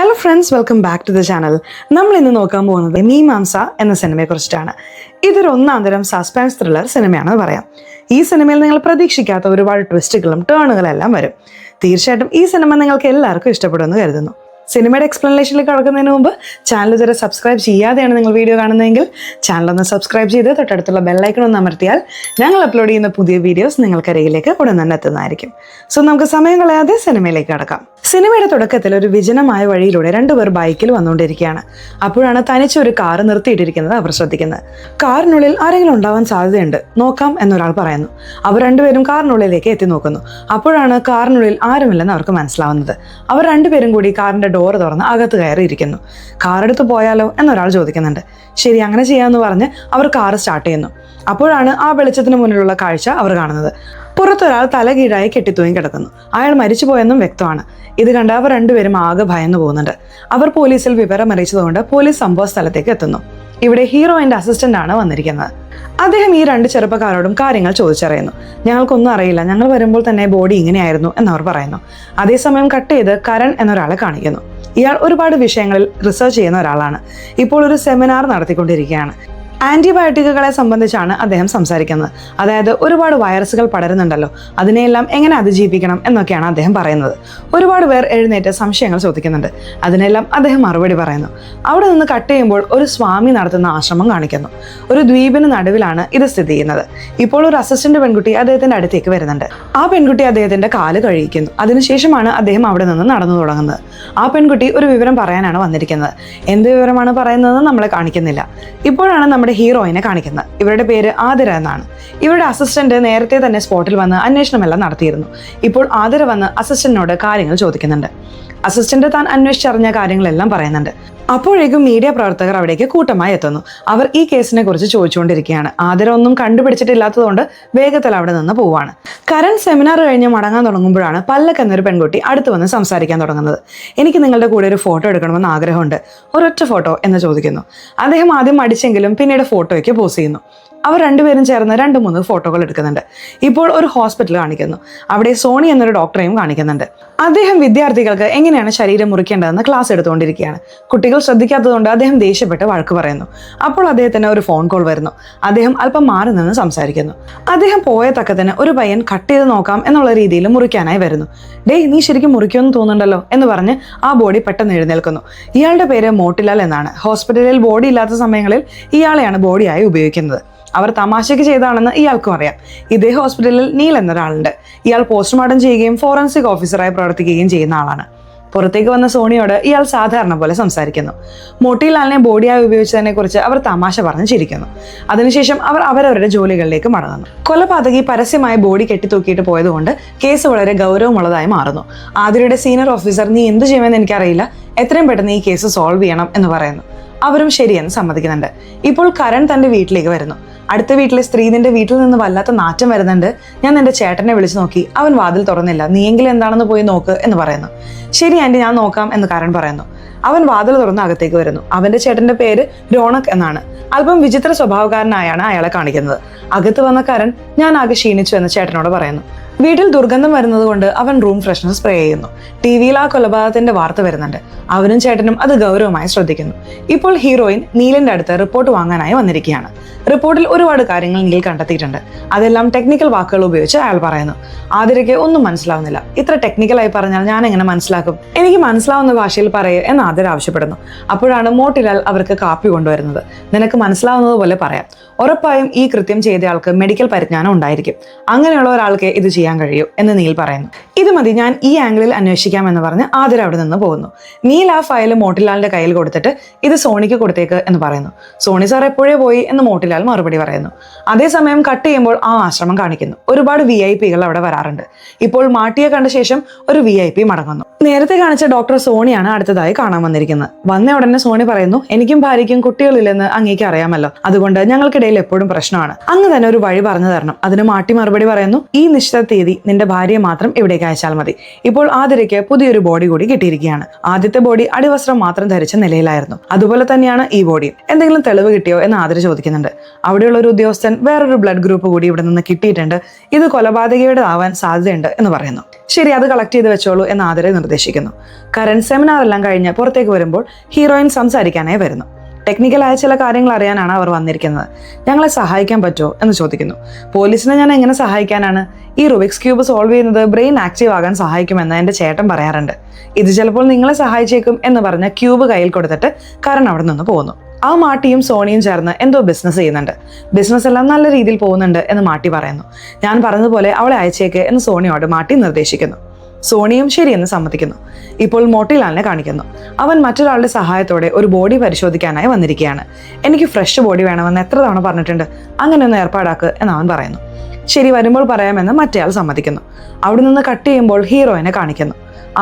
Hello friends, welcome back to the channel. നമ്മൾ ഇന്ന് നോക്കാൻ പോകുന്നത് മീമാംസ എന്ന സിനിമയെ കുറിച്ചിട്ടാണ്. ഇതൊരു ഒന്നാം തരം സസ്പെൻസ് ത്രില്ലർ സിനിമയാണെന്ന് പറയാം. ഈ സിനിമയിൽ നിങ്ങൾ പ്രതീക്ഷിക്കാത്ത ഒരുപാട് ട്വിസ്റ്റുകളും ടേണുകളും എല്ലാം വരും. തീർച്ചയായിട്ടും ഈ സിനിമ നിങ്ങൾക്ക് എല്ലാവർക്കും ഇഷ്ടപ്പെടുമെന്ന് കരുതുന്നു. സിനിമയുടെ എക്സ്പ്ലനേഷനിലേക്ക് കടക്കുന്നതിന് മുമ്പ് ചാനൽ ഇതുവരെ സബ്സ്ക്രൈബ് ചെയ്യാതെയാണ് നിങ്ങൾ വീഡിയോ കാണുന്നതെങ്കിൽ ചാനലൊന്ന് സബ്സ്ക്രൈബ് ചെയ്ത് തൊട്ടടുത്തുള്ള ബെല്ലൈക്കൺ ഒന്ന് അമർത്തിയാൽ ഞങ്ങൾ അപ്ലോഡ് ചെയ്യുന്ന പുതിയ വീഡിയോസ് നിങ്ങൾക്കരികിലേക്ക് ഉടൻ തന്നെ എത്തുന്നതായിരിക്കും. സോ നമുക്ക് സമയം കളയാതെ സിനിമയിലേക്ക് കടക്കാം. സിനിമയുടെ തുടക്കത്തിൽ ഒരു വിജനമായ വഴിയിലൂടെ രണ്ടുപേർ ബൈക്കിൽ വന്നുകൊണ്ടിരിക്കുകയാണ്. അപ്പോഴാണ് തനിച്ചൊരു കാറ് നിർത്തിയിട്ടിരിക്കുന്നത് അവർ ശ്രദ്ധിക്കുന്നത്. കാറിനുള്ളിൽ ആരെങ്കിലും ഉണ്ടാവാൻ സാധ്യതയുണ്ട്, നോക്കാം എന്നൊരാൾ പറയുന്നു. അവർ രണ്ടുപേരും കാറിനുള്ളിലേക്ക് എത്തി നോക്കുന്നു. അപ്പോഴാണ് കാറിനുള്ളിൽ ആരുമില്ലെന്ന് അവർക്ക് മനസ്സിലാവുന്നത്. അവർ രണ്ടുപേരും കൂടി കാറിന്റെ ഡോർ തുറന്ന് അകത്ത് കയറിയിരിക്കുന്നു. കാറെടുത്ത് പോയാലോ എന്നൊരാൾ ചോദിക്കുന്നുണ്ട്. ശരി, അങ്ങനെ ചെയ്യാമെന്ന് പറഞ്ഞ് അവർ കാറ് സ്റ്റാർട്ട് ചെയ്യുന്നു. അപ്പോഴാണ് ആ വെളിച്ചത്തിന് മുന്നിലുള്ള കാഴ്ച അവർ കാണുന്നത്. പുറത്തൊരാൾ തലകീഴായി കെട്ടിത്തൂങ്ങി കിടക്കുന്നു. അയാൾ മരിച്ചുപോയെന്നും വ്യക്തമാണ്. ഇത് കണ്ട് അവർ രണ്ടുപേരും ആകെ ഭയന്നു പോകുന്നുണ്ട്. അവർ പോലീസിൽ വിവരം അറിയിച്ചതുകൊണ്ട് പോലീസ് സംഭവ സ്ഥലത്തേക്ക് എത്തുന്നു. ഇവിടെ ഹീറോയിന്റെ അസിസ്റ്റന്റ് ആണ് വന്നിരിക്കുന്നത്. അദ്ദേഹം ഈ രണ്ട് ചെറുപ്പക്കാരോടും കാര്യങ്ങൾ ചോദിച്ചറിയുന്നു. ഞങ്ങൾക്കൊന്നും അറിയില്ല, ഞങ്ങൾ വരുമ്പോൾ തന്നെ ബോഡി ഇങ്ങനെയായിരുന്നു എന്നവർ പറയുന്നു. അതേസമയം കട്ട് ചെയ്ത് കരൺ എന്നൊരാളെ കാണിക്കുന്നു. ഇയാൾ ഒരുപാട് വിഷയങ്ങളിൽ റിസർച്ച് ചെയ്യുന്ന ഒരാളാണ്. ഇപ്പോൾ ഒരു സെമിനാർ നടത്തിക്കൊണ്ടിരിക്കുകയാണ്. ആന്റിബയോട്ടിക്കുകളെ സംബന്ധിച്ചാണ് അദ്ദേഹം സംസാരിക്കുന്നത്. അതായത് ഒരുപാട് വൈറസുകൾ പടരുന്നുണ്ടല്ലോ, അതിനെയെല്ലാം എങ്ങനെ അതിജീവിക്കണം എന്നൊക്കെയാണ് അദ്ദേഹം പറയുന്നത്. ഒരുപാട് പേർ എഴുന്നേറ്റ് സംശയങ്ങൾ ചോദിക്കുന്നുണ്ട്. അതിനെല്ലാം അദ്ദേഹം മറുപടി പറയുന്നു. അവിടെ നിന്ന് കട്ട് ചെയ്യുമ്പോൾ ഒരു സ്വാമി നടത്തുന്ന ആശ്രമം കാണിക്കുന്നു. ഒരു ദ്വീപിന് നടുവിലാണ് ഇത് സ്ഥിതി ചെയ്യുന്നത്. ഇപ്പോൾ ഒരു അസിസ്റ്റന്റ് പെൺകുട്ടി അദ്ദേഹത്തിന്റെ അടുത്തേക്ക് വരുന്നുണ്ട്. ആ പെൺകുട്ടി അദ്ദേഹത്തിന്റെ കാല് കഴിയിക്കുന്നു. അതിനുശേഷമാണ് അദ്ദേഹം അവിടെ നിന്ന് നടന്നു തുടങ്ങുന്നത്. ആ പെൺകുട്ടി ഒരു വിവരം പറയാനാണ് വന്നിരിക്കുന്നത്. എന്ത് വിവരമാണ് പറയുന്നതെന്ന് നമ്മളെ കാണിക്കുന്നില്ല. ഇപ്പോഴാണ് നമ്മുടെ ഹീറോയിനെ കാണിക്കുന്നത്. ഇവരുടെ പേര് ആതിര എന്നാണ്. ഇവരുടെ അസിസ്റ്റന്റ് നേരത്തെ തന്നെ സ്പോട്ടിൽ വന്ന് അന്വേഷണമെല്ലാം നടത്തിയിരുന്നു. ഇപ്പോൾ ആതിര വന്ന് അസിസ്റ്റന്റിനോട് കാര്യങ്ങൾ ചോദിക്കുന്നുണ്ട്. അസിസ്റ്റന്റ് താൻ അന്വേഷിച്ചറിഞ്ഞ കാര്യങ്ങളെല്ലാം പറയുന്നുണ്ട്. അപ്പോഴേക്കും മീഡിയ പ്രവർത്തകർ അവിടേക്ക് കൂട്ടമായി എത്തുന്നു. അവർ ഈ കേസിനെ കുറിച്ച് ചോദിച്ചുകൊണ്ടിരിക്കുകയാണ്. ആതിര ഒന്നും കണ്ടുപിടിച്ചിട്ടില്ലാത്തതുകൊണ്ട് വേഗത്തിൽ അവിടെ നിന്ന് പോവാണ്. കരൺ സെമിനാർ കഴിഞ്ഞ് മടങ്ങാൻ തുടങ്ങുമ്പോഴാണ് പല്ലക്ക് എന്നൊരു പെൺകുട്ടി അടുത്ത് വന്ന് സംസാരിക്കാൻ തുടങ്ങുന്നത്. എനിക്ക് നിങ്ങളുടെ കൂടെ ഒരു ഫോട്ടോ എടുക്കണമെന്ന് ആഗ്രഹമുണ്ട്, ഒരൊറ്റ ഫോട്ടോ എന്ന് ചോദിക്കുന്നു. അദ്ദേഹം ആദ്യം മടിച്ചെങ്കിലും പിന്നീട് ഫോട്ടോയ്ക്ക് പോസ് ചെയ്യുന്നു. അവർ രണ്ടുപേരും ചേർന്ന് 2-3 ഫോട്ടോകൾ എടുക്കുന്നുണ്ട്. ഇപ്പോൾ ഒരു ഹോസ്പിറ്റൽ കാണിക്കുന്നു. അവിടെ സോണി എന്നൊരു ഡോക്ടറെയും കാണിക്കുന്നുണ്ട്. അദ്ദേഹം വിദ്യാർത്ഥികൾക്ക് എങ്ങനെയാണ് ശരീരം മുറിക്കേണ്ടതെന്ന് ക്ലാസ് എടുത്തുകൊണ്ടിരിക്കുകയാണ്. കുട്ടികൾ ശ്രദ്ധിക്കാത്തതുകൊണ്ട് അദ്ദേഹം ദേഷ്യപ്പെട്ട് വഴക്ക് പറയുന്നു. അപ്പോൾ അദ്ദേഹത്തിന് ഒരു ഫോൺ കോൾ വരുന്നു. അദ്ദേഹം അല്പം മാറി നിന്ന് സംസാരിക്കുന്നു. അദ്ദേഹം പോയ തക്കത്തിന് ഒരു പയ്യൻ കട്ട് ചെയ്ത് നോക്കാം എന്നുള്ള രീതിയിൽ മുറിക്കാനായി വരുന്നു. ഡേയ്, നീ ശരിക്കും മുറിക്കുമെന്ന് തോന്നുന്നുണ്ടല്ലോ എന്ന് പറഞ്ഞ് ആ ബോഡി പെട്ടെന്ന് എഴുന്നേൽക്കുന്നു. ഇയാളുടെ പേര് മോട്ടിലാൽ എന്നാണ്. ഹോസ്പിറ്റലിൽ ബോഡി ഇല്ലാത്ത സമയങ്ങളിൽ ഇയാളെയാണ് ബോഡിയായി ഉപയോഗിക്കുന്നത്. അവർ തമാശയ്ക്ക് ചെയ്താണെന്ന് ഇയാൾക്കും അറിയാം. ഇതേ ഹോസ്പിറ്റലിൽ നീൽ എന്നൊരാളുണ്ട്. ഇയാൾ പോസ്റ്റ്മോർട്ടം ചെയ്യുകയും ഫോറൻസിക് ഓഫീസറായി പ്രവർത്തിക്കുകയും ചെയ്യുന്ന ആളാണ്. പുറത്തേക്ക് വന്ന സോണിയോട് ഇയാൾ സാധാരണ പോലെ സംസാരിക്കുന്നു. മോട്ടിലാലിനെ ബോഡിയായി ഉപയോഗിച്ചതിനെ കുറിച്ച് അവർ തമാശ പറഞ്ഞ് ചിരിക്കുന്നു. അതിനുശേഷം അവർ അവരവരുടെ ജോലികളിലേക്ക് മടങ്ങുന്നു. കൊലപാതകി പരസ്യമായി ബോഡി കെട്ടിത്തൂക്കിയിട്ട് പോയതുകൊണ്ട് കേസ് വളരെ ഗൗരവമുള്ളതായി മാറുന്നു. ആതിരയുടെ സീനിയർ ഓഫീസർ, നീ എന്ത് ചെയ്യുമെന്ന് എനിക്കറിയില്ല, എത്രയും പെട്ടെന്ന് ഈ കേസ് സോൾവ് ചെയ്യണം എന്ന് പറയുന്നു. അവരും ശരിയെന്ന് സമ്മതിക്കുന്നുണ്ട്. ഇപ്പോൾ കരൺ തന്റെ വീട്ടിലേക്ക് വരുന്നു. അടുത്ത വീട്ടിലെ സ്ത്രീ, നിന്റെ വീട്ടിൽ നിന്ന് വല്ലാത്ത നാറ്റം വരുന്നുണ്ട്, ഞാൻ നിന്റെ ചേട്ടനെ വിളിച്ചു നോക്കി, അവൻ വാതിൽ തുറന്നില്ല, നീയെങ്കിലും എന്താണെന്ന് പോയി നോക്ക് എന്ന് പറയുന്നു. ശരി ആന്റി, ഞാൻ നോക്കാം എന്ന് കരൺ പറയുന്നു. അവൻ വാതിൽ തുറന്ന് അകത്തേക്ക് വരുന്നു. അവന്റെ ചേട്ടന്റെ പേര് രോണക് എന്നാണ്. അല്പം വിചിത്ര സ്വഭാവക്കാരനായാണ് അയാളെ കാണിക്കുന്നത്. അകത്ത് വന്ന കരൺ, ഞാൻ ആകെ ക്ഷീണിച്ചു എന്ന് ചേട്ടനോട് പറയുന്നു. വീട്ടിൽ ദുർഗന്ധം വരുന്നത് കൊണ്ട് അവൻ റൂം ഫ്രഷ്നർ സ്പ്രേ ചെയ്യുന്നു. ടിവിയിൽ ആ കൊലപാതകത്തിന്റെ വാർത്ത വരുന്നുണ്ട്. അവനും ചേട്ടനും അത് ഗൗരവമായി ശ്രദ്ധിക്കുന്നു. ഇപ്പോൾ ഹീറോയിൻ നീലിന്റെ അടുത്ത് റിപ്പോർട്ട് വാങ്ങാനായി വന്നിരിക്കുകയാണ്. റിപ്പോർട്ടിൽ ഒരുപാട് കാര്യങ്ങൾ നീൽ കണ്ടെത്തിയിട്ടുണ്ട്. അതെല്ലാം ടെക്നിക്കൽ വാക്കുകൾ ഉപയോഗിച്ച് അയാൾ പറയുന്നു. ആതിരയ്ക്ക് ഒന്നും മനസ്സിലാവുന്നില്ല. ഇത്ര ടെക്നിക്കലായി പറഞ്ഞാൽ ഞാൻ എങ്ങനെ മനസ്സിലാക്കും? എനിക്ക് മനസ്സിലാവുന്ന ഭാഷയിൽ പറയേ എന്ന് ആതിര ആവശ്യപ്പെടുന്നു. അപ്പോഴാണ് മോട്ടിലാൽ അവർക്ക് കാപ്പി കൊണ്ടുവരുന്നത്. നിനക്ക് മനസ്സിലാവുന്നത് പോലെ പറയാം. ഉറപ്പായും ഈ കൃത്യം ചെയ്തയാൾക്ക് മെഡിക്കൽ പരിജ്ഞാനം ഉണ്ടായിരിക്കും. അങ്ങനെയുള്ള ഒരാൾക്ക് ഇത് ചെയ്യാൻ കഴിയൂ എന്ന് നീൽ പറയുന്നു. ഇത് മതി, ഞാൻ ഈ ആംഗിളിൽ അന്വേഷിക്കാമെന്ന് പറഞ്ഞ് ആതിര അവിടെ നിന്ന് പോകുന്നു. നീൽ ആ ഫയൽ മോട്ടിലാലിന്റെ കയ്യിൽ കൊടുത്തിട്ട് ഇത് സോണിക്ക് കൊടുത്തേക്ക് എന്ന് പറയുന്നു. സോണി സാർ എപ്പോഴേ പോയി എന്ന് മോട്ടിലാൽ മറുപടി പറയുന്നു. അതേസമയം കട്ട് ചെയ്യുമ്പോൾ ആ ആശ്രമം കാണിക്കുന്നു. ഒരുപാട് VIP-കൾ അവിടെ വരാറുണ്ട്. ഇപ്പോൾ മാട്ടിയെ കണ്ട ശേഷം ഒരു VIP മടങ്ങുന്നു. നേരത്തെ കാണിച്ച ഡോക്ടർ സോണിയാണ് അടുത്തതായി കാണാൻ വന്നിരിക്കുന്നത്. വന്ന ഉടനെ സോണി പറയുന്നു, എനിക്കും ഭാര്യയ്ക്കും കുട്ടികളില്ലെന്ന് അങ്ങേക്ക് അറിയാമല്ലോ, അതുകൊണ്ട് ഞങ്ങൾക്കിടയിൽ കയ്യിൽ എപ്പോഴും പ്രശ്നമാണ്. അങ്ങ് തന്നെ ഒരു വഴി പറഞ്ഞു തരണം. അതിന് മാട്ടി മറുപടി പറയുന്നു, ഈ നിശ്ചിത തീയതി നിന്റെ ഭാര്യയെ മാത്രം ഇവിടേക്ക് അയച്ചാൽ മതി. ഇപ്പോൾ ആതിരയ്ക്ക് പുതിയൊരു ബോഡി കൂടി കിട്ടിയിരിക്കുകയാണ്. ആദ്യത്തെ ബോഡി അടിവസ്ത്രം മാത്രം ധരിച്ച നിലയിലായിരുന്നു. അതുപോലെ തന്നെയാണ് ഈ ബോഡിയും. എന്തെങ്കിലും തെളിവ് കിട്ടിയോ എന്ന് ആതിര ചോദിക്കുന്നുണ്ട്. അവിടെയുള്ള ഒരു ഉദ്യോഗസ്ഥൻ വേറൊരു ബ്ലഡ് ഗ്രൂപ്പ് കൂടി ഇവിടെ നിന്ന് കിട്ടിയിട്ടുണ്ട്, ഇത് കൊലപാതകയുടെ ആവാൻ സാധ്യതയുണ്ട് എന്ന് പറയുന്നു. ശരി, അത് കളക്ട് ചെയ്ത് വെച്ചോളൂ എന്ന് ആതിര നിർദ്ദേശിക്കുന്നു. കരൺ സെമിനാർ എല്ലാം കഴിഞ്ഞ് പുറത്തേക്ക് വരുമ്പോൾ ഹീറോയിൻ സംസാരിക്കാനായി വരുന്നു. ടെക്നിക്കലായ ചില കാര്യങ്ങൾ അറിയാനാണ് അവർ വന്നിരിക്കുന്നത്. ഞങ്ങളെ സഹായിക്കാൻ പറ്റുമോ എന്ന് ചോദിക്കുന്നു. പോലീസിനെ ഞാൻ എങ്ങനെ സഹായിക്കാനാണ്? ഈ റുബിക്സ് ക്യൂബ് സോൾവ് ചെയ്യുന്നത് ബ്രെയിൻ ആക്റ്റീവ് ആകാൻ സഹായിക്കുമെന്ന് എൻ്റെ ചേട്ടൻ പറയാറുണ്ട്. ഇത് ചിലപ്പോൾ നിങ്ങളെ സഹായിച്ചേക്കും എന്ന് പറഞ്ഞ് ക്യൂബ് കയ്യിൽ കൊടുത്തിട്ട് കരൺ അവിടെ നിന്ന് പോകുന്നു. ആ മാട്ടിയും സോണിയും ചേർന്ന് എന്തോ ബിസിനസ് ചെയ്യുന്നുണ്ട്. ബിസിനസ് എല്ലാം നല്ല രീതിയിൽ പോകുന്നുണ്ട് എന്ന് മാട്ടി പറയുന്നു. ഞാൻ പറഞ്ഞതുപോലെ അവളെ അയച്ചേക്ക് എന്ന് സോണിയോട് മാട്ടി നിർദ്ദേശിക്കുന്നു. സോണിയും ശരിയെന്ന് സമ്മതിക്കുന്നു. ഇപ്പോൾ മോട്ടിലാലിനെ കാണിക്കുന്നു. അവൻ മറ്റൊരാളുടെ സഹായത്തോടെ ഒരു ബോഡി പരിശോധിക്കാനായി വന്നിരിക്കുകയാണ്. എനിക്ക് ഫ്രഷ് ബോഡി വേണമെന്ന് എത്ര തവണ പറഞ്ഞിട്ടുണ്ട്, അങ്ങനെ ഒന്ന് ഏർപ്പാടാക്ക് എന്ന് അവൻ പറയുന്നു. ശരി, വരുമ്പോൾ പറയാമെന്ന് മറ്റേയാൾ സമ്മതിക്കുന്നു. അവിടെ നിന്ന് കട്ട് ചെയ്യുമ്പോൾ ഹീറോയിനെ കാണിക്കുന്നു.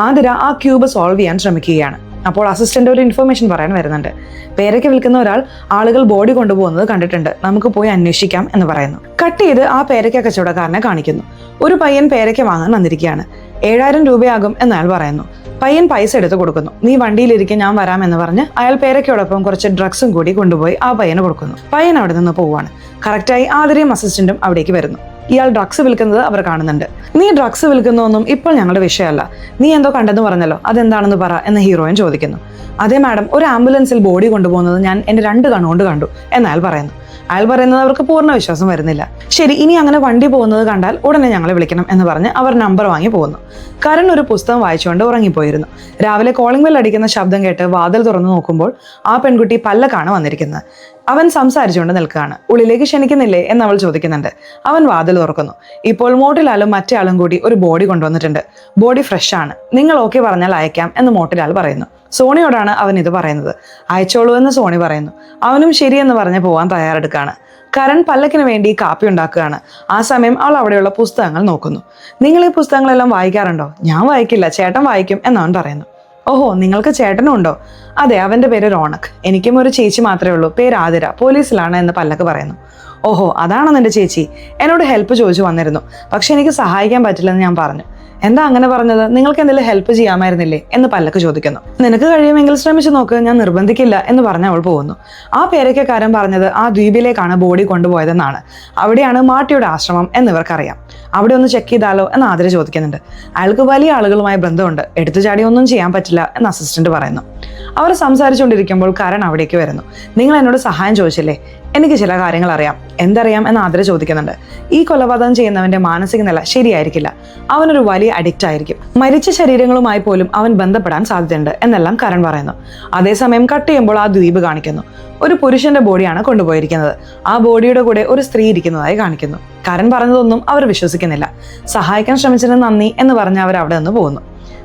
ആതിര ആ ക്യൂബ് സോൾവ് ചെയ്യാൻ ശ്രമിക്കുകയാണ്. അപ്പോൾ അസിസ്റ്റന്റ് ഒരു ഇൻഫർമേഷൻ പറയാൻ വരുന്നുണ്ട്. പേരയ്ക്ക വിൽക്കുന്ന ഒരാൾ ആളുകൾ ബോഡി കൊണ്ടുപോകുന്നത് കണ്ടിട്ടുണ്ട്, നമുക്ക് പോയി അന്വേഷിക്കാം എന്ന് പറയുന്നു. കട്ട് ചെയ്ത് ആ പേരയ്ക്ക കച്ചവടക്കാരനെ കാണിക്കുന്നു. ഒരു പയ്യൻ പേരയ്ക്ക വാങ്ങാൻ വന്നിരിക്കുകയാണ്. 7000 രൂപയാകും എന്ന് അയാൾ പറയുന്നു. പയ്യൻ പൈസ എടുത്ത് കൊടുക്കുന്നു. നീ വണ്ടിയിലിരിക്കും, ഞാൻ വരാം എന്ന് പറഞ്ഞ് അയാൾ പേരയ്ക്കോടൊപ്പം കുറച്ച് ഡ്രഗ്സും കൂടി കൊണ്ടുപോയി ആ പയ്യന് കൊടുക്കുന്നു. പയ്യൻ അവിടെ നിന്ന് പോവാണ്. കറക്റ്റായി ആതിരയും അസിസ്റ്റന്റും അവിടേക്ക് വരുന്നു. ഇയാൾ ഡ്രഗ്സ് വിൽക്കുന്നത് അവർ കാണുന്നുണ്ട്. നീ ഡ്രഗ്സ് വിൽക്കുന്നൊന്നും ഇപ്പോൾ ഞങ്ങളുടെ വിഷയമല്ല, നീ എന്തോ കണ്ടെന്ന് പറഞ്ഞല്ലോ, അതെന്താണെന്ന് പറ എന്ന് ഹീറോയിൻ ചോദിക്കുന്നു. അതെ മാഡം, ഒരു ആംബുലൻസിൽ ബോഡി കൊണ്ടുപോകുന്നത് ഞാൻ എൻ്റെ 2 കണ്ണുകൊണ്ട് കണ്ടു എന്ന് അയാൾ പറയുന്നു. അയാൾ പറയുന്നത് അവർക്ക് പൂർണ്ണ വിശ്വാസം വരുന്നില്ല. ശരി, ഇനി അങ്ങനെ വണ്ടി പോകുന്നത് കണ്ടാൽ ഉടനെ ഞങ്ങളെ വിളിക്കണം എന്ന് പറഞ്ഞ് അവർ നമ്പർ വാങ്ങി പോകുന്നു. കരൺ ഒരു പുസ്തകം വായിച്ചുകൊണ്ട് ഉറങ്ങിപ്പോയിരുന്നു. രാവിലെ കോളിംഗ് ബെൽ അടിക്കുന്ന ശബ്ദം കേട്ട് വാതിൽ തുറന്നു നോക്കുമ്പോൾ ആ പെൺകുട്ടി പല്ലക്കാണ് വന്നിരിക്കുന്നത്. അവൻ സംസാരിച്ചുകൊണ്ട് നിൽക്കുകയാണ്. ഉള്ളിലേക്ക് ക്ഷണിക്കുന്നില്ലേ എന്ന് അവൾ ചോദിക്കുന്നുണ്ട്. അവൻ വാതിൽ തുറക്കുന്നു. ഇപ്പോൾ മോട്ടിലാലും മറ്റേ ആളും കൂടി ഒരു ബോഡി കൊണ്ടുവന്നിട്ടുണ്ട്. ബോഡി ഫ്രഷ് ആണ്, നിങ്ങൾ ഓക്കെ പറഞ്ഞാൽ അയക്കാം എന്ന് മോട്ടിലാൽ പറയുന്നു. സോണിയോടാണ് അവൻ ഇത് പറയുന്നത്. അയച്ചോളൂ എന്ന് സോണി പറയുന്നു. അവനും ശരിയെന്ന് പറഞ്ഞ് പോവാൻ തയ്യാറെടുക്കുകയാണ്. കരൺ പല്ലക്കിന് വേണ്ടി കാപ്പി ഉണ്ടാക്കുകയാണ്. ആ സമയം അവൾ അവിടെയുള്ള പുസ്തകങ്ങൾ നോക്കുന്നു. നിങ്ങൾ ഈ പുസ്തകങ്ങളെല്ലാം വായിക്കാറുണ്ടോ? ഞാൻ വായിക്കില്ല, ചേട്ടൻ വായിക്കും എന്നവൻ പറയുന്നു. ഓഹോ, നിങ്ങൾക്ക് ചേട്ടനും ഉണ്ടോ? അതെ, അവന്റെ പേര് റോണക്. എനിക്കും ഒരു ചേച്ചി മാത്രമേ ഉള്ളൂ, പേര് ആതിര, പോലീസിലാണ് എന്ന് പല്ലക്ക് പറയുന്നു. ഓഹോ, അതാണോ നിന്റെ ചേച്ചി? എന്നോട് ഹെൽപ്പ് ചോദിച്ചു വന്നിരുന്നു, പക്ഷെ എനിക്ക് സഹായിക്കാൻ പറ്റില്ലെന്ന് ഞാൻ പറഞ്ഞു. എന്താ അങ്ങനെ പറഞ്ഞത്? നിങ്ങൾക്ക് എന്തെങ്കിലും ഹെൽപ്പ് ചെയ്യാമായിരുന്നില്ലേ എന്ന് പല്ലക്ക് ചോദിക്കുന്നു. നിനക്ക് കഴിയുമെങ്കിൽ ശ്രമിച്ചു നോക്ക്, ഞാൻ നിർബന്ധിക്കില്ല എന്ന് പറഞ്ഞ് അവൾ പോകുന്നു. ആ പേരയ്ക്കക്കാരൻ പറഞ്ഞത് ആ ദ്വീപിലേക്കാണ് ബോഡി കൊണ്ടുപോയതെന്നാണ്. അവിടെയാണ് മാട്ടിയുടെ ആശ്രമം എന്നിവർക്കറിയാം. അവിടെ ഒന്ന് ചെക്ക് ചെയ്താലോ എന്ന് ആതിര ചോദിക്കുന്നുണ്ട്. അയാൾക്ക് വലിയ ആളുകളുമായി ബന്ധമുണ്ട്, എടുത്തു ചാടി ഒന്നും ചെയ്യാൻ പറ്റില്ല എന്ന് അസിസ്റ്റന്റ് പറയുന്നു. അവർ സംസാരിച്ചുകൊണ്ടിരിക്കുമ്പോൾ കരൺ അവിടേക്ക് വരുന്നു. നിങ്ങൾ എന്നോട് സഹായം ചോദിച്ചില്ലേ? എനിക്ക് ചില കാര്യങ്ങൾ അറിയാം. എന്തറിയാം എന്ന് ആതിര ചോദിക്കുന്നുണ്ട്. ഈ കൊലപാതകം ചെയ്യുന്നവന്റെ മാനസിക നില ശരിയായിരിക്കില്ല, അവനൊരു വലിയ അഡിക്റ്റ് ആയിരിക്കും. മരിച്ച ശരീരങ്ങളുമായി പോലും അവൻ ബന്ധപ്പെടാൻ സാധ്യതയുണ്ട് എന്നെല്ലാം കരൺ പറയുന്നു. അതേസമയം കട്ട് ചെയ്യുമ്പോൾ ആ ദ്വീപ് കാണിക്കുന്നു. ഒരു പുരുഷന്റെ ബോഡിയാണ് കൊണ്ടുപോയിരിക്കുന്നത്. ആ ബോഡിയുടെ കൂടെ ഒരു സ്ത്രീ ഇരിക്കുന്നതായി കാണിക്കുന്നു. കരൺ പറഞ്ഞതൊന്നും അവർ വിശ്വസിക്കുന്നില്ല. സഹായിക്കാൻ ശ്രമിച്ചതിന് നന്ദി എന്ന് പറഞ്ഞ് അവർ അവിടെ നിന്ന് പോകുന്നു.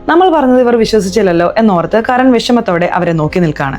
നമ്മൾ പറഞ്ഞത് ഇവർ വിശ്വസിച്ചില്ലല്ലോ എന്നോർത്ത് കരൺ വിഷമത്തോടെ അവരെ നോക്കി നിൽക്കാണ്.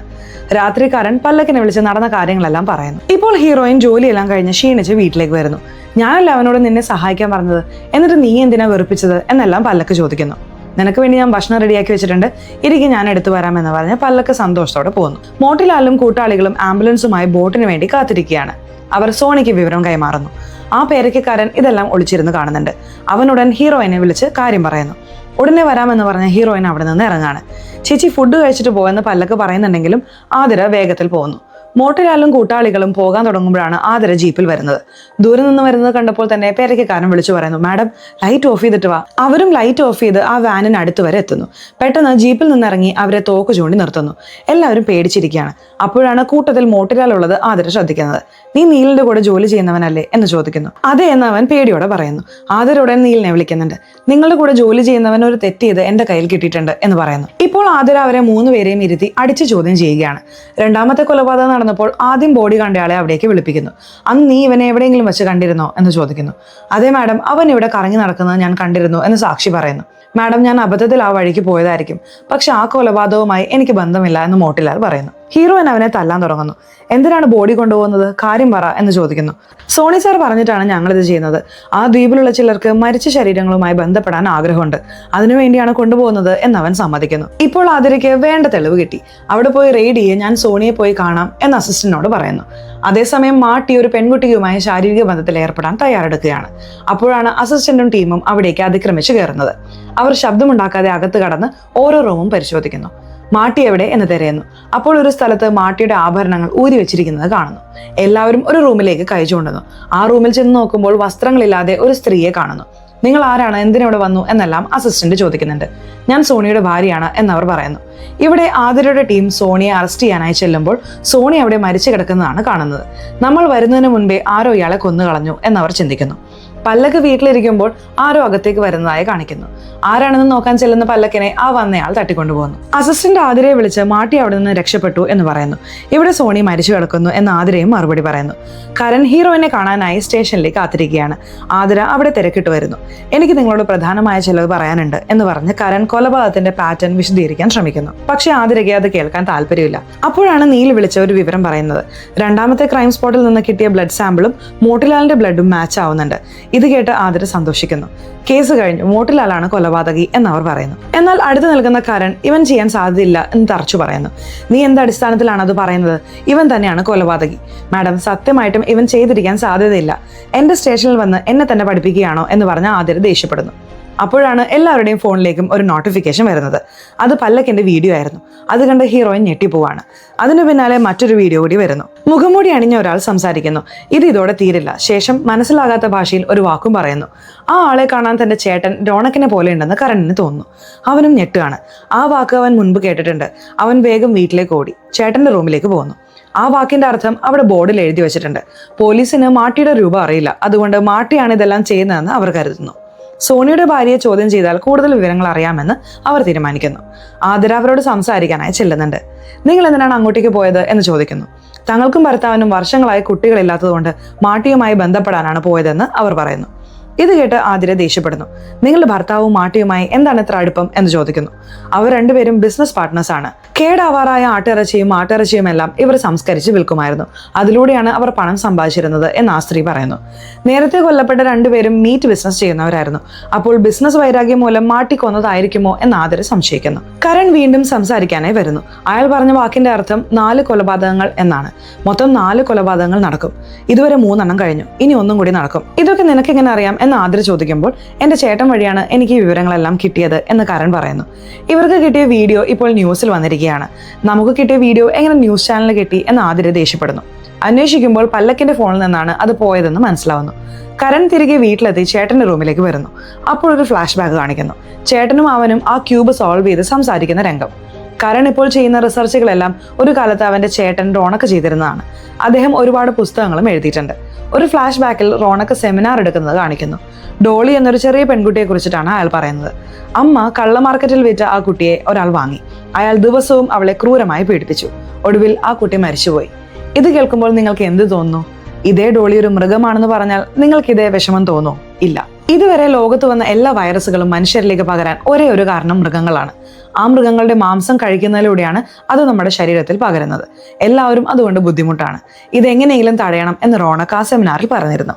രാത്രി കരൺ പല്ലക്കിനെ വിളിച്ച് നടന്ന കാര്യങ്ങളെല്ലാം പറയുന്നു. ഇപ്പോൾ ഹീറോയിൻ ജോലിയെല്ലാം കഴിഞ്ഞ് ക്ഷീണിച്ച് വീട്ടിലേക്ക് വരുന്നു. ഞാനല്ല അവനോട് നിന്നെ സഹായിക്കാൻ പറഞ്ഞത്, എന്നിട്ട് നീ എന്തിനാ വെറുപ്പിച്ചത് എന്നെല്ലാം പല്ലക്ക് ചോദിക്കുന്നു. നിനക്ക് വേണ്ടി ഞാൻ ഭക്ഷണം റെഡിയാക്കി വെച്ചിട്ടുണ്ട്, ഇരിക്കും, ഞാൻ എടുത്തു വരാമെന്ന് പറഞ്ഞ് പല്ലക്ക് സന്തോഷത്തോടെ പോകുന്നു. മോട്ടിലാലും കൂട്ടാളികളും ആംബുലൻസുമായി ബോട്ടിന് വേണ്ടി കാത്തിരിക്കുകയാണ്. അവർ സോണിക്ക് വിവരം കൈമാറുന്നു. ആ പേരയ്ക്കക്കാരൻ ഇതെല്ലാം ഒളിച്ചിരുന്ന് കാണുന്നുണ്ട്. അവനുടൻ ഹീറോയിനെ വിളിച്ച് കാര്യം പറയുന്നു. ഉടനെ വരാമെന്ന് പറഞ്ഞ ഹീറോയിൻ അവിടെ നിന്ന് ഇറങ്ങാണ്. ചേച്ചി ഫുഡ് കഴിച്ചിട്ട് പോയെന്ന് പല്ലക്ക് പറയുന്നുണ്ടെങ്കിലും ആതിര വേഗത്തിൽ പോകുന്നു. മോട്ടിലാലും കൂട്ടാളികളും പോകാൻ തുടങ്ങുമ്പോഴാണ് ആതിര ജീപ്പിൽ വരുന്നത്. ദൂരെ നിന്ന് വരുന്നത് കണ്ടപ്പോൾ തന്നെ പേരയ്ക്കക്കാരൻ വിളിച്ചു പറയുന്നു, മാഡം ലൈറ്റ് ഓഫ് ചെയ്തിട്ട് വാ. അവരും ലൈറ്റ് ഓഫ് ചെയ്ത് ആ വാനിന് അടുത്ത് വരെ എത്തുന്നു. പെട്ടെന്ന് ജീപ്പിൽ നിന്നിറങ്ങി അവരെ തോക്ക് ചൂണ്ടി നിർത്തുന്നു. എല്ലാവരും പേടിച്ചിരിക്കുകയാണ്. അപ്പോഴാണ് കൂട്ടത്തിൽ മോട്ടിലാലുള്ളത് ആതിര ശ്രദ്ധിക്കുന്നത്. നീ നീലിന്റെ കൂടെ ജോലി ചെയ്യുന്നവനല്ലേ എന്ന് ചോദിക്കുന്നു. അതെ എന്ന് അവൻ പേടിയോടെ പറയുന്നു. ആതിര ഉടൻ നീലിനെ വിളിക്കുന്നുണ്ട്. നിങ്ങളുടെ കൂടെ ജോലി ചെയ്യുന്നവൻ ഒരു തെറ്റ് ചെയ്ത് എന്റെ കയ്യിൽ കിട്ടിയിട്ടുണ്ട് എന്ന് പറയുന്നു. ഇപ്പോൾ ആതിര അവരെ 3 പേരെയും ഇരുത്തി അടിച്ചു ചോദ്യം ചെയ്യുകയാണ്. രണ്ടാമത്തെ കൊലപാതകം നടന്നപ്പോൾ ആദ്യം ബോഡി കണ്ടയാളെ അവിടേക്ക് വിളിപ്പിക്കുന്നു. അന്ന് നീ ഇവനെ എവിടെയെങ്കിലും വെച്ച് കണ്ടിരുന്നോ എന്ന് ചോദിക്കുന്നു. അതെ മാഡം, അവൻ ഇവിടെ കറങ്ങി നടക്കുന്നത് ഞാൻ കണ്ടിരുന്നു എന്ന് സാക്ഷി പറയുന്നു. മാഡം, ഞാൻ അബദ്ധത്തിൽ ആ വഴിക്ക് പോയതായിരിക്കും, പക്ഷെ ആ കൊലപാതകവുമായി എനിക്ക് ബന്ധമില്ല എന്ന് മോട്ടിലാൽ പറയുന്നു. ഹീറോയിൻ അവനെ തല്ലാൻ തുടങ്ങുന്നു. എന്തിനാണ് ബോഡി കൊണ്ടുപോകുന്നത്, കാര്യം പറ എന്ന് ചോദിക്കുന്നു. സോണി സാർ പറഞ്ഞിട്ടാണ് ഞങ്ങളിത് ചെയ്യുന്നത്. ആ ദ്വീപിലുള്ള ചിലർക്ക് മരിച്ച ശരീരങ്ങളുമായി ബന്ധപ്പെടാൻ ആഗ്രഹമുണ്ട്, അതിനുവേണ്ടിയാണ് കൊണ്ടുപോകുന്നത് എന്നവൻ സമ്മതിക്കുന്നു. ഇപ്പോൾ ആതിരയ്ക്ക് വേണ്ട തെളിവ് കിട്ടി. അവിടെ പോയി റെയ്ഡ് ചെയ്യ്, ഞാൻ സോണിയെ പോയി കാണാം എന്ന് അസിസ്റ്റന്റിനോട് പറയുന്നു. അതേസമയം മാട്ടി ഒരു പെൺകുട്ടിയുമായി ശാരീരിക ബന്ധത്തിൽ ഏർപ്പെടാൻ തയ്യാറെടുക്കുകയാണ്. അപ്പോഴാണ് അസിസ്റ്റന്റും ടീമും അവിടേക്ക് അതിക്രമിച്ച് കയറുന്നത്. അവർ ശബ്ദമുണ്ടാക്കാതെ അകത്ത് കടന്ന് ഓരോ റൂമും പരിശോധിക്കുന്നു. മാട്ടി എവിടെ എന്ന് തിരയുന്നു. അപ്പോൾ ഒരു സ്ഥലത്ത് മാട്ടിയുടെ ആഭരണങ്ങൾ ഊരി വെച്ചിരിക്കുന്നത് കാണുന്നു. എല്ലാവരും ഒരു റൂമിലേക്ക് കൈ ചൂണ്ടുന്നു. ആ റൂമിൽ ചെന്ന് നോക്കുമ്പോൾ വസ്ത്രങ്ങളില്ലാതെ ഒരു സ്ത്രീയെ കാണുന്നു. നിങ്ങൾ ആരാണ്, എന്തിനവിടെ വന്നു എന്നെല്ലാം അസിസ്റ്റന്റ് ചോദിക്കുന്നുണ്ട്. ഞാൻ സോണിയുടെ ഭാര്യയാണ് എന്നവർ പറയുന്നു. ഇവിടെ ആതിരയുടെ ടീം സോണിയെ അറസ്റ്റ് ചെയ്യാനായി ചെല്ലുമ്പോൾ സോണി അവിടെ മരിച്ചു കിടക്കുന്നതാണ് കാണുന്നത്. നമ്മൾ വരുന്നതിന് മുൻപേ ആരോ ഇയാളെ കൊന്നുകളഞ്ഞു എന്നവർ ചിന്തിക്കുന്നു. പല്ലക്ക് വീട്ടിലിരിക്കുമ്പോൾ ആരോ അകത്തേക്ക് വരുന്നതായി കാണിക്കുന്നു. ആരാണെന്ന് നോക്കാൻ ചെല്ലുന്ന പല്ലക്കിനെ ആ വന്നയാൾ തട്ടിക്കൊണ്ടുപോകുന്നു. അസിസ്റ്റന്റ് ആതിരയെ വിളിച്ച് മാട്ടി അവിടെ നിന്ന് രക്ഷപ്പെട്ടു എന്ന് പറയുന്നു. ഇവിടെ സോണി മരിച്ചു കിടക്കുന്നു എന്ന് ആതിരയും മറുപടി പറയുന്നു. കരൺ ഹീറോയിനെ കാണാനായി സ്റ്റേഷനിലേക്ക് കാത്തിരിക്കുകയാണ്. ആതിര അവിടെ തിരക്കിട്ട് വരുന്നു. എനിക്ക് നിങ്ങളോട് പ്രധാനമായ ചിലത് പറയാനുണ്ട് എന്ന് പറഞ്ഞ് കരൺ കൊലപാതകത്തിന്റെ പാറ്റേൺ വിശദീകരിക്കാൻ ശ്രമിക്കുന്നു. പക്ഷെ ആതിരയ്ക്ക് അത് കേൾക്കാൻ താല്പര്യമില്ല. അപ്പോഴാണ് നീൽ വിളിച്ച ഒരു വിവരം പറയുന്നത്. രണ്ടാമത്തെ ക്രൈം സ്പോട്ടിൽ നിന്ന് കിട്ടിയ ബ്ലഡ് സാമ്പിളും മോട്ടിലാലിന്റെ ബ്ലഡും മാച്ച് ആവുന്നുണ്ട്. ഇത് കേട്ട് ആതിര സന്തോഷിക്കുന്നു. കേസ് കഴിഞ്ഞു, മോട്ടിലാലാണ് കൊലപാതകി എന്നവർ പറയുന്നു. എന്നാൽ അടുത്ത് നിൽക്കുന്ന കരൺ ഇവൻ ചെയ്യാൻ സാധ്യതയില്ല എന്ന് തറച്ചു പറയുന്നു. നീ എന്ത് അടിസ്ഥാനത്തിലാണ് അത് പറയുന്നത്? ഇവൻ തന്നെയാണ് കൊലപാതകി. മാഡം, സത്യമായിട്ടും ഇവൻ ചെയ്തിരിക്കാൻ സാധ്യതയില്ല. എന്റെ സ്റ്റേഷനിൽ വന്ന് എന്നെ തന്നെ പഠിപ്പിക്കുകയാണോ എന്ന് പറഞ്ഞ ആതിര ദേഷ്യപ്പെടുന്നു. അപ്പോഴാണ് എല്ലാവരുടെയും ഫോണിലേക്കും ഒരു നോട്ടിഫിക്കേഷൻ വരുന്നത്. അത് പല്ലക്കിന്റെ വീഡിയോ ആയിരുന്നു. അത് കണ്ട് ഹീറോയിൻ ഞെട്ടിപ്പോവാണ്. അതിനു പിന്നാലെ മറ്റൊരു വീഡിയോ കൂടി വരുന്നു. മുഖംമൂടി അണിഞ്ഞ ഒരാൾ സംസാരിക്കുന്നു. ഇത് ഇതോടെ തീരില്ല. ശേഷം മനസ്സിലാകാത്ത ഭാഷയിൽ ഒരു വാക്കും പറയുന്നു. ആ ആളെ കാണാൻ തന്റെ ചേട്ടൻ റോണക്കിനെ പോലെ ഉണ്ടെന്ന് കരണിന് തോന്നുന്നു. അവനും ഞെട്ടുകയാണ്. ആ വാക്ക് അവൻ മുൻപ് കേട്ടിട്ടുണ്ട്. അവൻ വേഗം വീട്ടിലേക്ക് ഓടി ചേട്ടന്റെ റൂമിലേക്ക് പോകുന്നു. ആ വാക്കിന്റെ അർത്ഥം അവിടെ ബോർഡിൽ എഴുതി വെച്ചിട്ടുണ്ട്. പോലീസിന് മാട്ടിയുടെ രൂപം അറിയില്ല. അതുകൊണ്ട് മാട്ടിയാണ് ഇതെല്ലാം ചെയ്യുന്നതെന്ന് അവർ കരുതുന്നു. സോണിയുടെ ഭാര്യയെ ചോദ്യം ചെയ്താൽ കൂടുതൽ വിവരങ്ങൾ അറിയാമെന്ന് അവർ തീരുമാനിക്കുന്നു. ആതിര അവരോട് സംസാരിക്കാനായി ചെല്ലുന്നുണ്ട്. നിങ്ങൾ എന്തിനാണ് അങ്ങോട്ടേക്ക് പോയത് എന്ന് ചോദിക്കുന്നു. തങ്ങൾക്കും ഭർത്താവിനും വർഷങ്ങളായി കുട്ടികളില്ലാത്തതുകൊണ്ട് മാട്ടിയുമായി ബന്ധപ്പെടാനാണ് പോയതെന്ന് അവർ പറയുന്നു. ഇത് കേട്ട് ആതിര ദേഷ്യപ്പെടുന്നു. നിങ്ങളുടെ ഭർത്താവും മാട്ടിയുമായി എന്താണ് ഇത്ര അടുപ്പം എന്ന് ചോദിക്കുന്നു. അവർ രണ്ടുപേരും ബിസിനസ് പാർട്ട്നേഴ്സാണ്. കേടാവാറായ ആട്ടിറച്ചിയും എല്ലാം ഇവർ സംസ്കരിച്ച് വിൽക്കുമായിരുന്നു. അതിലൂടെയാണ് അവർ പണം സമ്പാദിച്ചിരുന്നത് എന്ന് ആ സ്ത്രീ പറയുന്നു. നേരത്തെ കൊല്ലപ്പെട്ട രണ്ടുപേരും മീറ്റ് ബിസിനസ് ചെയ്യുന്നവരായിരുന്നു. അപ്പോൾ ബിസിനസ് വൈരാഗ്യം മൂലം മാട്ടി കൊന്നതായിരിക്കുമോ എന്ന് ആതിര സംശയിക്കുന്നു. കരൺ വീണ്ടും സംസാരിക്കാനായി വരുന്നു. അയാൾ പറഞ്ഞ വാക്കിന്റെ അർത്ഥം 4 കൊലപാതകങ്ങൾ എന്നാണ്. മൊത്തം 4 കൊലപാതകങ്ങൾ നടക്കും. ഇതുവരെ 3 എണ്ണം കഴിഞ്ഞു. ഇനി 1 കൂടി നടക്കും. ഇതൊക്കെ നിനക്ക് എങ്ങനെ അറിയാം എന്ന് ആതിര ചോദിക്കുമ്പോൾ എന്റെ ചേട്ടൻ വഴിയാണ് എനിക്ക് ഈ വിവരങ്ങളെല്ലാം കിട്ടിയത് എന്ന് കരൺ പറയുന്നു. ഇവർക്ക് കിട്ടിയ വീഡിയോ ഇപ്പോൾ ന്യൂസിൽ വന്നിരിക്കുകയാണ്. നമുക്ക് കിട്ടിയ വീഡിയോ എങ്ങനെ ന്യൂസ് ചാനലിൽ കിട്ടി എന്ന് ആതിര ദേഷ്യപ്പെടുന്നു. അന്വേഷിക്കുമ്പോൾ പല്ലക്കിന്റെ ഫോണിൽ നിന്നാണ് അത് പോയതെന്ന് മനസ്സിലാവുന്നു. കരൺ തിരികെ വീട്ടിലെത്തി ചേട്ടന്റെ റൂമിലേക്ക് വരുന്നു. അപ്പോൾ ഒരു ഫ്ലാഷ് ബാക്ക് കാണിക്കുന്നു. ചേട്ടനും അവനും ആ ക്യൂബ് സോൾവ് ചെയ്ത് സംസാരിക്കുന്ന രംഗം. കരൺ ഇപ്പോൾ ചെയ്യുന്ന റിസർച്ചുകളെല്ലാം ഒരു കാലത്ത് അവന്റെ ചേട്ടൻ റോണക്ക് ചെയ്തിരുന്നതാണ്. അദ്ദേഹം ഒരുപാട് പുസ്തകങ്ങളും എഴുതിയിട്ടുണ്ട്. ഒരു ഫ്ലാഷ് ബാക്കിൽ റോണക്ക് സെമിനാർ എടുക്കുന്നത് കാണിക്കുന്നു. ഡോളി എന്നൊരു ചെറിയ പെൺകുട്ടിയെ കുറിച്ചിട്ടാണ് അയാൾ പറയുന്നത്. അമ്മ കള്ള മാർക്കറ്റിൽ വിറ്റ ആ കുട്ടിയെ ഒരാൾ വാങ്ങി. അയാൾ ദിവസവും അവളെ ക്രൂരമായി പീഡിപ്പിച്ചു. ഒടുവിൽ ആ കുട്ടി മരിച്ചുപോയി. ഇത് കേൾക്കുമ്പോൾ നിങ്ങൾക്ക് എന്ത് തോന്നുന്നു? ഇതേ ഡോളി ഒരു മൃഗമാണെന്ന് പറഞ്ഞാൽ നിങ്ങൾക്ക് ഇതേ വിഷമം തോന്നുമോ? ഇല്ല. ഇതുവരെ ലോകത്ത് വന്ന എല്ലാ വൈറസുകളും മനുഷ്യരിലേക്ക് പകരാൻ ഒരേ ഒരു കാരണം മൃഗങ്ങളാണ്. ആ മൃഗങ്ങളുടെ മാംസം കഴിക്കുന്നതിലൂടെയാണ് അത് നമ്മുടെ ശരീരത്തിൽ പകരുന്നത്. എല്ലാവരും അതുകൊണ്ട് ബുദ്ധിമുട്ടാണ്. ഇതെങ്ങനെയെങ്കിലും തടയണം എന്ന് റോണക്ക് ആ സെമിനാറിൽ പറഞ്ഞിരുന്നു.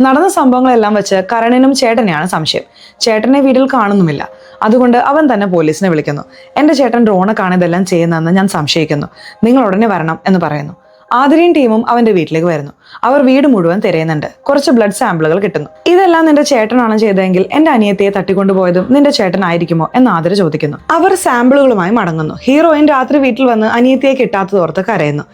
നടന്ന സംഭവങ്ങളെല്ലാം വെച്ച് കരണിനും ചേട്ടനെയാണ് സംശയം. ചേട്ടനെ വീട്ടിൽ കാണുന്നുമില്ല. അതുകൊണ്ട് അവൻ തന്നെ പോലീസിനെ വിളിക്കുന്നു. എന്റെ ചേട്ടൻ റോണക്കാണ് ഇതെല്ലാം ചെയ്യുന്നതെന്ന് ഞാൻ സംശയിക്കുന്നു. നിങ്ങൾ ഉടനെ വരണം എന്ന് പറയുന്നു. ആതിരയും ടീമും അവന്റെ വീട്ടിലേക്ക് വരുന്നു. അവർ വീട് മുഴുവൻ തിരയുന്നുണ്ട്. കുറച്ച് ബ്ലഡ് സാമ്പിളുകൾ കിട്ടുന്നു. ഇതെല്ലാം നിന്റെ ചേട്ടനാണ് ചെയ്തതെങ്കിൽ എന്റെ അനിയത്തിയെ തട്ടിക്കൊണ്ടുപോയതും നിന്റെ ചേട്ടനായിരിക്കുമോ എന്ന് ആതിര ചോദിക്കുന്നു. അവർ സാമ്പിളുകളുമായി മടങ്ങുന്നു. ഹീറോയിൻ രാത്രി വീട്ടിൽ വന്ന് അനിയത്തിയെ കിട്ടാത്തതോർത്ത് കരയുന്നു.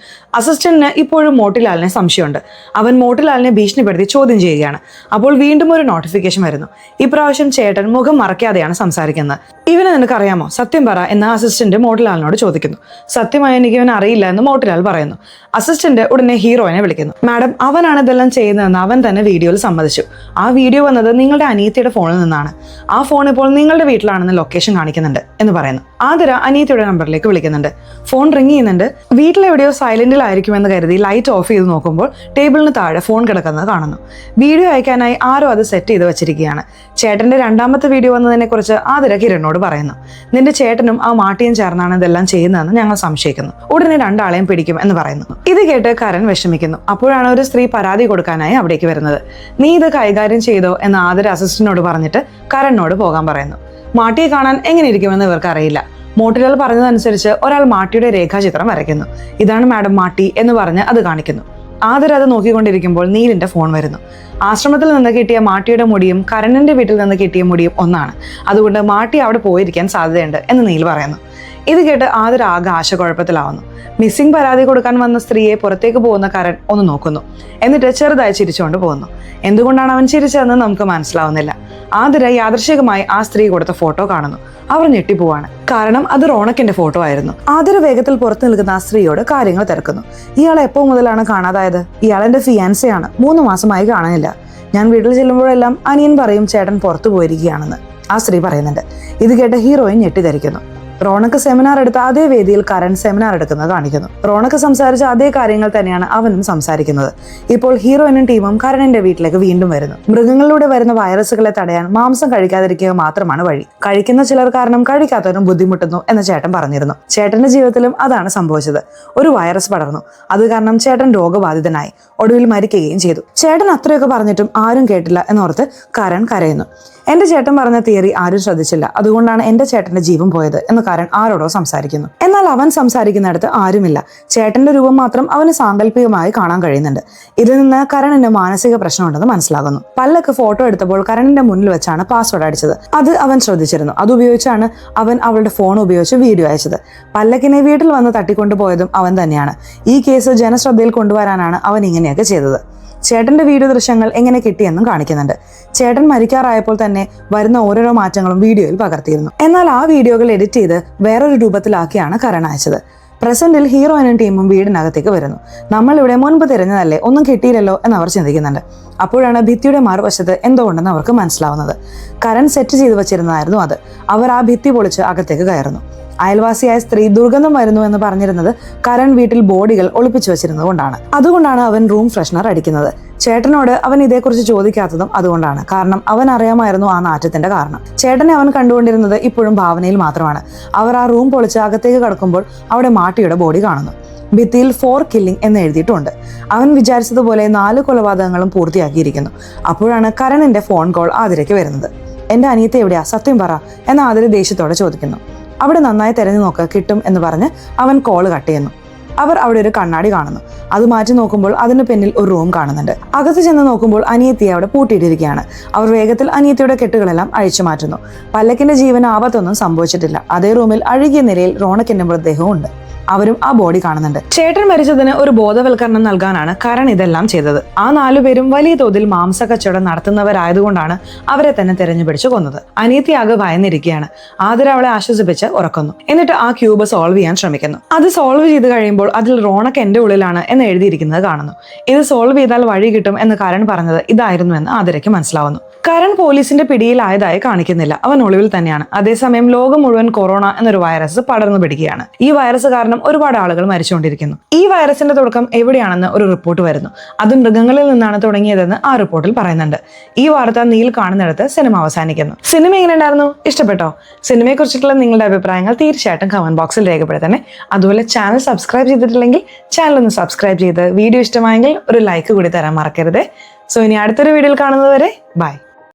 അസിസ്റ്റന്റിന് ഇപ്പോഴും മോട്ടിലാലിനെ സംശയമുണ്ട്. അവൻ മോട്ടിലാലിനെ ഭീഷണിപ്പെടുത്തി ചോദ്യം ചെയ്യുകയാണ്. അപ്പോൾ വീണ്ടും ഒരു നോട്ടിഫിക്കേഷൻ വരുന്നു. ഇപ്രാവശ്യം ചേട്ടൻ മുഖം മറയ്ക്കാതെയാണ് സംസാരിക്കുന്നത്. ഇവനെ നിനക്കറിയാമോ? സത്യം പറ എന്ന് അസിസ്റ്റന്റ് മോട്ടിലാലിനോട് ചോദിക്കുന്നു. സത്യമായി എനിക്ക് ഇവൻ അറിയില്ല എന്ന് മോട്ടിലാൽ പറയുന്നു. അസിസ്റ്റന്റ് ഉടനെ ഹീറോയിനെ വിളിക്കുന്നു. മാഡം, അവനാണ് ഇതെല്ലാം ചെയ്യുന്നതെന്ന് അവൻ തന്നെ വീഡിയോയിൽ സമ്മതിച്ചു. ആ വീഡിയോ വന്നത് നിങ്ങളുടെ അനിയത്തിയുടെ ഫോണിൽ നിന്നാണ്. ആ ഫോൺ ഇപ്പോൾ നിങ്ങളുടെ വീട്ടിലാണെന്ന് ലൊക്കേഷൻ കാണിക്കുന്നുണ്ട് എന്ന് പറയുന്നു. ആതിര അനിയത്തിയുടെ നമ്പറിലേക്ക് വിളിക്കുന്നുണ്ട്. ഫോൺ റിങ് ചെയ്യുന്നുണ്ട്. വീട്ടിലെവിടെയോ സൈലന്റിലായിരിക്കുമെന്ന് കരുതി ലൈറ്റ് ഓഫ് ചെയ്ത് നോക്കുമ്പോൾ ടേബിളിന് താഴെ ഫോൺ കിടക്കുന്നത് കാണുന്നു. വീഡിയോ അയക്കാനായി ആരോ അത് സെറ്റ് ചെയ്ത് വെച്ചിരിക്കുകയാണ്. ചേട്ടന്റെ രണ്ടാമത്തെ വീഡിയോ വന്നതിനെ കുറിച്ച് ആതിര കിരണിനോട് പറയുന്നു. നിന്റെ ചേട്ടനും ആ മാട്ടിയും ചേർന്നാണ് ഇതെല്ലാം ചെയ്യുന്നതെന്ന് ഞങ്ങൾ സംശയിക്കുന്നു. ഉടനെ 2 ആളെയും പിടിക്കും എന്ന് പറയുന്നു. ഇത് കേട്ട് കരൺ വിഷമിക്കുന്നു. അപ്പോഴാണ് ഒരു സ്ത്രീ പരാതി കൊടുക്കാനായി അവിടേക്ക് വരുന്നത്. നീ ഇത് കൈകാര്യം ചെയ്തോ എന്ന് ആതിര അസിസ്റ്റന്റിനോട് പറഞ്ഞിട്ട് കരണിനോട് പോകാൻ പറയുന്നു. മാട്ടിയെ കാണാൻ എങ്ങനെ ഇരിക്കുമെന്ന് ഇവർക്ക് അറിയില്ല. മോട്ടിലാൽ പറഞ്ഞതനുസരിച്ച് ഒരാൾ മാട്ടിയുടെ രേഖാചിത്രം വരയ്ക്കുന്നു. ഇതാണ് മാഡം മാട്ടി എന്ന് പറഞ്ഞ് അത് കാണിക്കുന്നു. ആദര അത് നോക്കിക്കൊണ്ടിരിക്കുമ്പോൾ നീലിന്റെ ഫോൺ വരുന്നു. ആശ്രമത്തിൽ നിന്ന് കിട്ടിയ മാട്ടിയുടെ മുടിയും കരണിന്റെ വീട്ടിൽ നിന്ന് കിട്ടിയ മുടിയും ഒന്നാണ്, അതുകൊണ്ട് മാട്ടി അവിടെ പോയിരിക്കാൻ സാധ്യതയുണ്ട് എന്ന് നീൽ പറയുന്നു. ഇത് കേട്ട് ആദര ആകെ ആശയക്കുഴപ്പത്തിലാവുന്നു. മിസ്സിംഗ് പരാതി കൊടുക്കാൻ വന്ന സ്ത്രീയെ പുറത്തേക്ക് പോകുന്ന കരൺ ഒന്ന് നോക്കുന്നു, എന്നിട്ട് ചെറുതായി ചിരിച്ചുകൊണ്ട് പോകുന്നു. എന്തുകൊണ്ടാണ് അവൻ ചിരിച്ചതെന്ന് നമുക്ക് മനസ്സിലാവുന്നില്ല. ആദര യാദൃശികമായി ആ സ്ത്രീ കൊടുത്ത ഫോട്ടോ കാണുന്നു. അവർ ഞെട്ടിപ്പോവാണ്, കാരണം അത് റോണക്കിന്റെ ഫോട്ടോ ആയിരുന്നു. ആദര വേഗത്തിൽ പുറത്തു നിൽക്കുന്ന ആ സ്ത്രീയോട് കാര്യങ്ങൾ തിരക്കുന്നു. ഇയാളെ എപ്പോ മുതലാണ് കാണാതായത്? ഇയാൾ എന്റെ ഫിയാൻസെയാണ്, 3 മാസമായി കാണാനില്ല. ഞാൻ വീട്ടിൽ ചെല്ലുമ്പോഴെല്ലാം അനിയൻ പറയും ചേട്ടൻ പുറത്തു പോയിരിക്കുകയാണെന്ന് ആ സ്ത്രീ പറയുന്നുണ്ട്. ഇത് കേട്ട് ഹീറോയിൻ ഞെട്ടിധരിക്കുന്നു. റോണക്ക് സെമിനാർ എടുത്ത അതേ വേദിയിൽ കരൺ സെമിനാർ എടുക്കുന്നത് കാണിക്കുന്നു. റോണക്ക് സംസാരിച്ച അതേ കാര്യങ്ങൾ തന്നെയാണ് അവനും സംസാരിക്കുന്നത്. ഇപ്പോൾ ഹീറോയിനും ടീമും കരണിന്റെ വീട്ടിലേക്ക് വീണ്ടും വരുന്നു. മൃഗങ്ങളിലൂടെ വരുന്ന വൈറസുകളെ തടയാൻ മാംസം കഴിക്കാതിരിക്കുക മാത്രമാണ് വഴി. കഴിക്കുന്ന ചിലർ കാരണം കഴിക്കാത്തവരും ബുദ്ധിമുട്ടുന്നു എന്ന് ചേട്ടൻ പറഞ്ഞിരുന്നു. ചേട്ടന്റെ ജീവിതത്തിലും അതാണ് സംഭവിച്ചത്. ഒരു വൈറസ് പടർന്നു, അത് കാരണം ചേട്ടൻ രോഗബാധിതനായി, ഒടുവിൽ മരിക്കുകയും ചെയ്തു. ചേട്ടൻ അത്രയൊക്കെ പറഞ്ഞിട്ടും ആരും കേട്ടില്ല എന്നോർത്ത് കരൺ കരയുന്നു. എന്റെ ചേട്ടൻ പറഞ്ഞ തിയറി ആരും ശ്രദ്ധിച്ചില്ല, അതുകൊണ്ടാണ് എന്റെ ചേട്ടന്റെ ജീവൻ പോയത് എന്ന് കരൺ ആരോടോ സംസാരിക്കുന്നു. എന്നാൽ അവൻ സംസാരിക്കുന്നിടത്ത് ആരുമില്ല. ചേട്ടന്റെ രൂപം മാത്രം അവന് സാങ്കല്പികമായി കാണാൻ കഴിയുന്നുണ്ട്. ഇതിൽ നിന്ന് കരണിന് മാനസിക പ്രശ്നമുണ്ടെന്ന് മനസ്സിലാകുന്നു. പല്ലക്ക് ഫോട്ടോ എടുത്തപ്പോൾ കരണിന്റെ മുന്നിൽ വെച്ചാണ് പാസ്വേഡ് അടിച്ചത്. അത് അവൻ ശ്രദ്ധിച്ചിരുന്നു. അതുപയോഗിച്ചാണ് അവൻ അവളുടെ ഫോൺ ഉപയോഗിച്ച് വീഡിയോ അയച്ചത്. പല്ലക്കിനെ വീട്ടിൽ വന്ന് തട്ടിക്കൊണ്ടുപോയതും അവൻ തന്നെയാണ്. ഈ കേസ് ജനശ്രദ്ധയിൽ കൊണ്ടുവരാനാണ് അവൻ ഇങ്ങനെയൊക്കെ ചെയ്തത്. ചേട്ടന്റെ വീഡിയോ ദൃശ്യങ്ങൾ എങ്ങനെ കിട്ടിയെന്നും കാണിക്കുന്നുണ്ട്. ചേട്ടൻ മരിക്കാറായപ്പോൾ തന്നെ വരുന്ന ഓരോരോ മാറ്റങ്ങളും വീഡിയോയിൽ പകർത്തിയിരുന്നു. എന്നാൽ ആ വീഡിയോകൾ എഡിറ്റ് ചെയ്ത് വേറൊരു രൂപത്തിലാക്കിയാണ് കരൺ അയച്ചത്. പ്രസന്റിൽ ഹീറോയിനും ടീമും വീടിനകത്തേക്ക് വരുന്നു. നമ്മളിവിടെ മുൻപ് തിരഞ്ഞതല്ലേ, ഒന്നും കിട്ടിയില്ലല്ലോ എന്ന് അവർ ചിന്തിക്കുന്നുണ്ട്. അപ്പോഴാണ് ഭിത്തിയുടെ മറുവശത്ത് എന്തോ ഉണ്ടെന്ന് അവർക്ക് മനസ്സിലാവുന്നത്. കരൺ സെറ്റ് ചെയ്ത് വെച്ചിരുന്നതായിരുന്നു അത്. അവർ ആ ഭിത്തി പൊളിച്ച് അകത്തേക്ക് കയറുന്നു. അയൽവാസിയായ സ്ത്രീ ദുർഗന്ധം വരുന്നു എന്ന് പറഞ്ഞിരുന്നത് കരൺ വീട്ടിൽ ബോഡികൾ ഒളിപ്പിച്ചു വെച്ചിരുന്നത് കൊണ്ടാണ്. അതുകൊണ്ടാണ് അവൻ റൂം ഫ്രഷ്നർ അടിക്കുന്നത്. ചേട്ടനോട് അവൻ ഇതേക്കുറിച്ച് ചോദിക്കാത്തതും അതുകൊണ്ടാണ്, കാരണം അവൻ അറിയാമായിരുന്നു ആ നാറ്റത്തിന്റെ കാരണം. ചേട്ടനെ അവൻ കണ്ടുകൊണ്ടിരുന്നത് ഇപ്പോഴും ഭാവനയിൽ മാത്രമാണ്. അവർ ആ റൂം പൊളിച്ച് അകത്തേക്ക് കടക്കുമ്പോൾ അവിടെ മാട്ടിയുടെ ബോഡി കാണുന്നു. ഭിത്തിയിൽ 4 കില്ലിംഗ് എന്ന് എഴുതിയിട്ടുണ്ട്. അവൻ വിചാരിച്ചതുപോലെ 4 കൊലപാതകങ്ങളും പൂർത്തിയാക്കിയിരിക്കുന്നു. അപ്പോഴാണ് കരണിന്റെ ഫോൺ കോൾ ആതിരയ്ക്ക് വരുന്നത്. എന്റെ അനിയത്തെ എവിടെയാ, സത്യം പറ എന്ന് ആതിര ദേഷ്യത്തോടെ ചോദിക്കുന്നു. അവിടെ നന്നായി തിരഞ്ഞു നോക്കുക, കിട്ടും എന്ന് പറഞ്ഞ് അവൻ കോള് കട്ട് ചെയ്യുന്നു. അവർ അവിടെ ഒരു കണ്ണാടി കാണുന്നു. അത് മാറ്റി നോക്കുമ്പോൾ അതിന് പിന്നിൽ ഒരു റൂം കാണുന്നുണ്ട്. അകത്ത് ചെന്ന് നോക്കുമ്പോൾ അനിയത്തിയെ അവിടെ പൂട്ടിയിട്ടിരിക്കുകയാണ്. അവർ വേഗത്തിൽ അനിയത്തിയുടെ കെട്ടുകളെല്ലാം അഴിച്ചു മാറ്റുന്നു. പല്ലക്കിന്റെ ജീവന് ആപത്തൊന്നും സംഭവിച്ചിട്ടില്ല. അതേ റൂമിൽ അഴുകിയ നിലയിൽ റോണക്കിന്റെ മൃതദേഹവും ഉണ്ട്. അവരും ആ ബോഡി കാണുന്നുണ്ട്. ചേട്ടൻ മരിച്ചതിന് ഒരു ബോധവൽക്കരണം നൽകാനാണ് കരൺ ഇതെല്ലാം ചെയ്തത്. ആ 4 പേരും വലിയ തോതിൽ മാംസ കച്ചവടം നടത്തുന്നവരായതുകൊണ്ടാണ് അവരെ തന്നെ തെരഞ്ഞുപിടിച്ച് കൊന്നത്. അനിയത്തി ആകെ ഭയന്നിരിക്കുകയാണ്. ആതിര അവളെ ആശ്വസിപ്പിച്ച് ഉറക്കുന്നു. എന്നിട്ട് ആ ക്യൂബ് സോൾവ് ചെയ്യാൻ ശ്രമിക്കുന്നു. അത് സോൾവ് ചെയ്ത് കഴിയുമ്പോൾ അതിൽ റോണക്ക് എന്റെ ഉള്ളിലാണ് എന്ന് എഴുതിയിരിക്കുന്നത് കാണുന്നു. ഇത് സോൾവ് ചെയ്താൽ വഴി കിട്ടും എന്ന് കരൺ പറഞ്ഞത് ഇതായിരുന്നു എന്ന് ആതിരയ്ക്ക് മനസ്സിലാവുന്നു. കരൺ പോലീസിന്റെ പിടിയിലായതായി കാണിക്കുന്നില്ല. അവൻ ഒളിവിൽ തന്നെയാണ്. അതേസമയം ലോകം മുഴുവൻ കൊറോണ എന്നൊരു വൈറസ് പടർന്നു പിടിക്കുകയാണ്. ഈ വൈറസ് കാരണം ഒരുപാട് ആളുകൾ മരിച്ചുകൊണ്ടിരിക്കുന്നു. ഈ വൈറസിന്റെ തുടക്കം എവിടെയാണെന്ന് ഒരു റിപ്പോർട്ട് വരുന്നു. അത് മൃഗങ്ങളിൽ നിന്നാണ് തുടങ്ങിയതെന്ന് ആ റിപ്പോർട്ടിൽ പറയുന്നുണ്ട്. ഈ വാർത്ത നീൽ കാണുന്നിടത്ത് സിനിമ അവസാനിക്കുന്നു. സിനിമ എങ്ങനെ ഉണ്ടായിരുന്നു? ഇഷ്ടപ്പെട്ടോ? സിനിമയെ കുറിച്ചിട്ടുള്ള നിങ്ങളുടെ അഭിപ്രായങ്ങൾ തീർച്ചയായിട്ടും കമന്റ് ബോക്സിൽ രേഖപ്പെടുത്തണേ. അതുപോലെ ചാനൽ സബ്സ്ക്രൈബ് ചെയ്തിട്ടില്ലെങ്കിൽ ചാനൽ ഒന്ന് സബ്സ്ക്രൈബ് ചെയ്ത് വീഡിയോ ഇഷ്ടമായെങ്കിൽ ഒരു ലൈക്ക് കൂടി തരാൻ മറക്കരുത്. സോ ഇനി അടുത്തൊരു വീഡിയോയിൽ കാണുന്നത് വരെ ബൈ.